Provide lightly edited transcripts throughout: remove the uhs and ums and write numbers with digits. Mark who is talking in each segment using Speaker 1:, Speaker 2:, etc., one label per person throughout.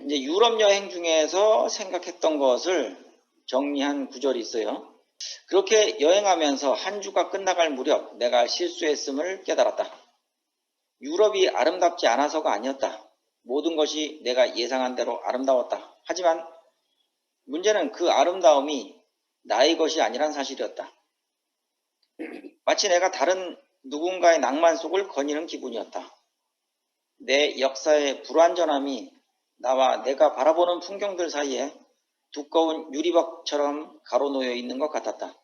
Speaker 1: 이제 유럽 여행 중에서 생각했던 것을 정리한 구절이 있어요. 그렇게 여행하면서 한 주가 끝나갈 무렵 내가 실수했음을 깨달았다. 유럽이 아름답지 않아서가 아니었다. 모든 것이 내가 예상한 대로 아름다웠다. 하지만 문제는 그 아름다움이 나의 것이 아니란 사실이었다. 마치 내가 다른 누군가의 낭만 속을 거니는 기분이었다. 내 역사의 불완전함이 나와 내가 바라보는 풍경들 사이에 두꺼운 유리벽처럼 가로놓여 있는 것 같았다.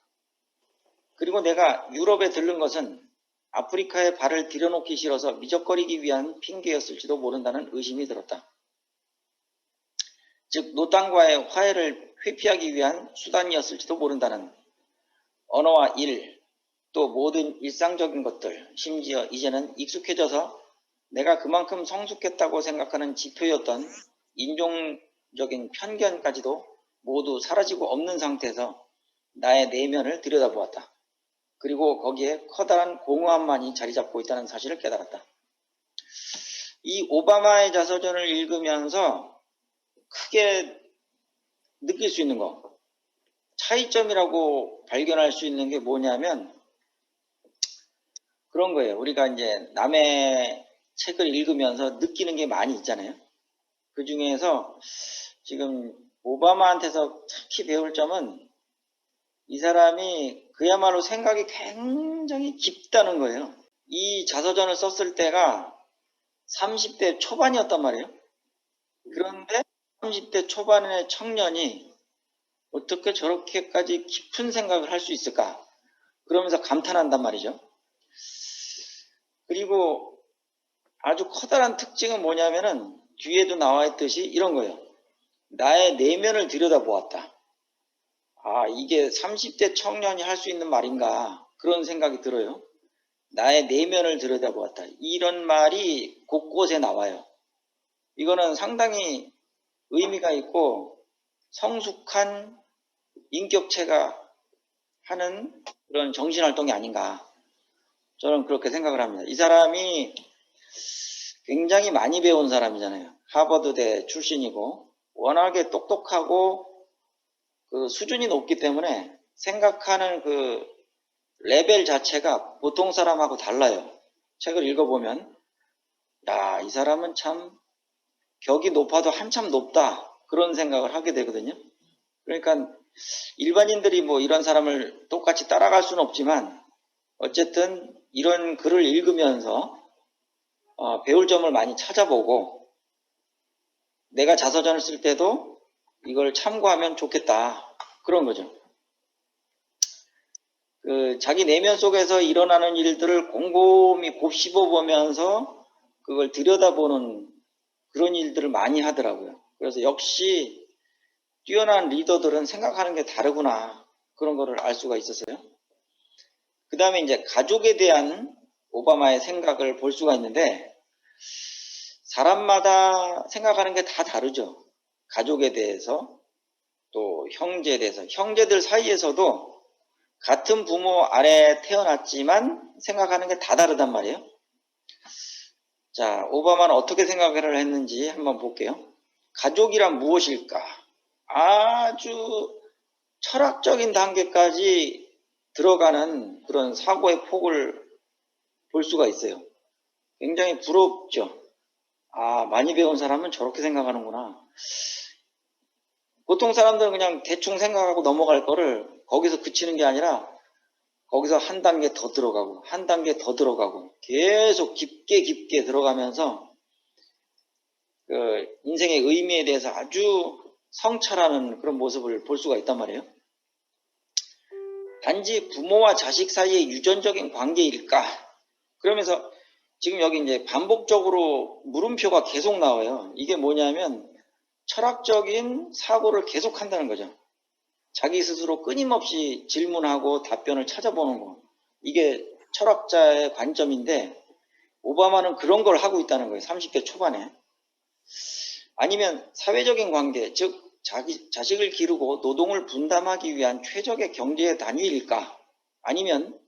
Speaker 1: 그리고 내가 유럽에 들른 것은 아프리카에 발을 들여놓기 싫어서 미적거리기 위한 핑계였을지도 모른다는 의심이 들었다. 즉 노땅과의 화해를 회피하기 위한 수단이었을지도 모른다는 언어와 일, 또 모든 일상적인 것들, 심지어 이제는 익숙해져서 내가 그만큼 성숙했다고 생각하는 지표였던 인종적인 편견까지도 모두 사라지고 없는 상태에서 나의 내면을 들여다보았다. 그리고 거기에 커다란 공허함만이 자리 잡고 있다는 사실을 깨달았다. 이 오바마의 자서전을 읽으면서 크게 느낄 수 있는 거, 차이점이라고 발견할 수 있는 게 뭐냐면 그런 거예요. 우리가 이제 남의 책을 읽으면서 느끼는 게 많이 있잖아요. 그 중에서 지금 오바마한테서 특히 배울 점은 이 사람이 그야말로 생각이 굉장히 깊다는 거예요. 이 자서전을 썼을 때가 30대 초반이었단 말이에요. 그런데 30대 초반의 청년이 어떻게 저렇게까지 깊은 생각을 할 수 있을까? 그러면서 감탄한단 말이죠. 그리고 아주 커다란 특징은 뭐냐면은 뒤에도 나와 있듯이 이런 거예요. 나의 내면을 들여다보았다. 아, 이게 30대 청년이 할 수 있는 말인가? 그런 생각이 들어요. 나의 내면을 들여다보았다. 이런 말이 곳곳에 나와요. 이거는 상당히 의미가 있고 성숙한 인격체가 하는 그런 정신활동이 아닌가. 저는 그렇게 생각을 합니다. 이 사람이 굉장히 많이 배운 사람이잖아요. 하버드대 출신이고 워낙에 똑똑하고 그 수준이 높기 때문에 생각하는 그 레벨 자체가 보통 사람하고 달라요. 책을 읽어보면 야, 이 사람은 참 격이 높아도 한참 높다 그런 생각을 하게 되거든요. 그러니까 일반인들이 뭐 이런 사람을 똑같이 따라갈 수는 없지만 어쨌든 이런 글을 읽으면서 배울 점을 많이 찾아보고 내가 자서전을 쓸 때도 이걸 참고하면 좋겠다 그런 거죠. 그 자기 내면 속에서 일어나는 일들을 곰곰이 곱씹어 보면서 그걸 들여다보는 그런 일들을 많이 하더라고요. 그래서 역시 뛰어난 리더들은 생각하는 게 다르구나 그런 거를 알 수가 있었어요. 그 다음에 이제 가족에 대한 오바마의 생각을 볼 수가 있는데 사람마다 생각하는 게 다 다르죠. 가족에 대해서 또 형제에 대해서 형제들 사이에서도 같은 부모 아래 태어났지만 생각하는 게 다 다르단 말이에요. 자, 오바마는 어떻게 생각을 했는지 한번 볼게요. 가족이란 무엇일까? 아주 철학적인 단계까지 들어가는 그런 사고의 폭을 볼 수가 있어요. 굉장히 부럽죠. 아, 많이 배운 사람은 저렇게 생각하는구나. 보통 사람들은 그냥 대충 생각하고 넘어갈 거를 거기서 그치는 게 아니라 거기서 한 단계 더 들어가고 한 단계 더 들어가고 계속 깊게 들어가면서 그 인생의 의미에 대해서 아주 성찰하는 그런 모습을 볼 수가 있단 말이에요. 단지 부모와 자식 사이의 유전적인 관계일까? 그러면서 지금 여기 이제 반복적으로 물음표가 계속 나와요. 이게 뭐냐면 철학적인 사고를 계속 한다는 거죠. 자기 스스로 끊임없이 질문하고 답변을 찾아보는 거. 이게 철학자의 관점인데 오바마는 그런 걸 하고 있다는 거예요. 30대 초반에. 아니면 사회적인 관계, 즉 자식을 기르고 노동을 분담하기 위한 최적의 경제 단위일까? 아니면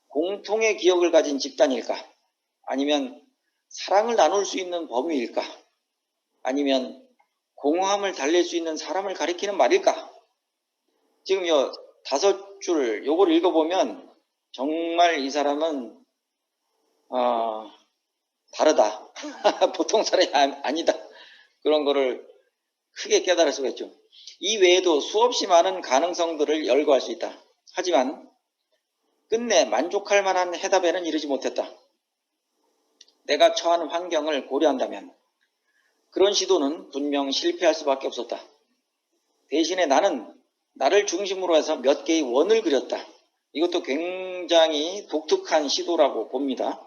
Speaker 1: 공통의 기억을 가진 집단일까? 아니면 사랑을 나눌 수 있는 범위일까? 아니면 공허함을 달랠 수 있는 사람을 가리키는 말일까? 지금 요 5줄 요걸 읽어보면 정말 이 사람은 다르다. 보통 사람이 아니다. 그런 거를 크게 깨달을 수가 있죠. 이 외에도 수없이 많은 가능성들을 열거할 수 있다. 하지만 끝내 만족할 만한 해답에는 이르지 못했다. 내가 처한 환경을 고려한다면 그런 시도는 분명 실패할 수밖에 없었다. 대신에 나는 나를 중심으로 해서 몇 개의 원을 그렸다. 이것도 굉장히 독특한 시도라고 봅니다.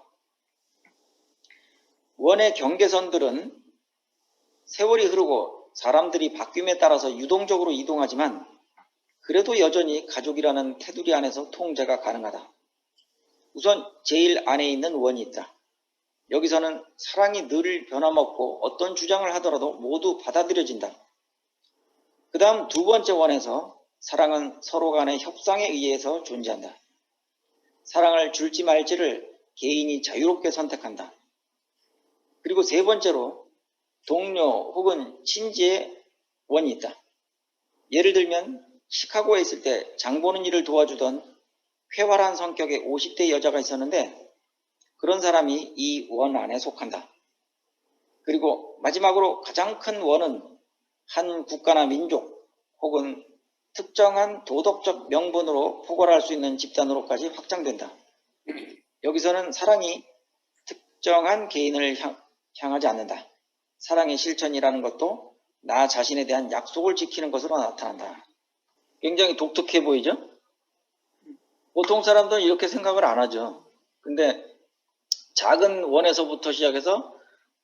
Speaker 1: 원의 경계선들은 세월이 흐르고 사람들이 바뀜에 따라서 유동적으로 이동하지만 그래도 여전히 가족이라는 테두리 안에서 통제가 가능하다. 우선 제일 안에 있는 원이 있다. 여기서는 사랑이 늘 변함없고 어떤 주장을 하더라도 모두 받아들여진다. 그 다음 두 번째 원에서 사랑은 서로 간의 협상에 의해서 존재한다. 사랑을 줄지 말지를 개인이 자유롭게 선택한다. 그리고 세 번째로 동료 혹은 친지의 원이 있다. 예를 들면 시카고에 있을 때 장 보는 일을 도와주던 쾌활한 성격의 50대 여자가 있었는데 그런 사람이 이 원 안에 속한다. 그리고 마지막으로 가장 큰 원은 한 국가나 민족 혹은 특정한 도덕적 명분으로 포괄할 수 있는 집단으로까지 확장된다. 여기서는 사랑이 특정한 개인을 향하지 않는다. 사랑의 실천이라는 것도 나 자신에 대한 약속을 지키는 것으로 나타난다. 굉장히 독특해 보이죠? 보통 사람들은 이렇게 생각을 안 하죠. 근데 작은 원에서부터 시작해서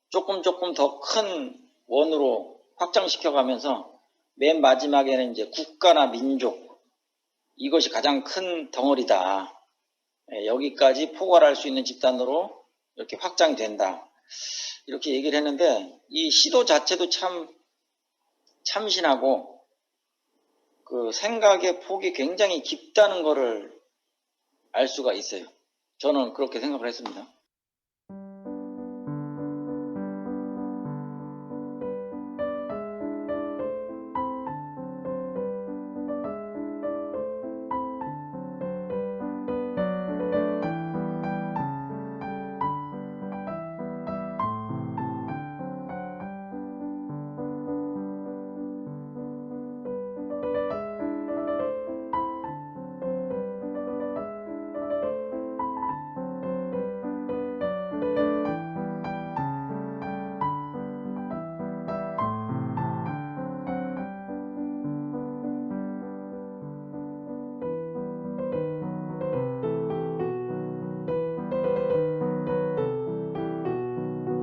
Speaker 1: 조금 더 큰 원으로 확장시켜 가면서 맨 마지막에는 이제 국가나 민족, 이것이 가장 큰 덩어리다. 여기까지 포괄할 수 있는 집단으로 이렇게 확장된다. 이렇게 얘기를 했는데 이 시도 자체도 참 참신하고 그 생각의 폭이 굉장히 깊다는 것을 알 수가 있어요. 저는 그렇게 생각을 했습니다.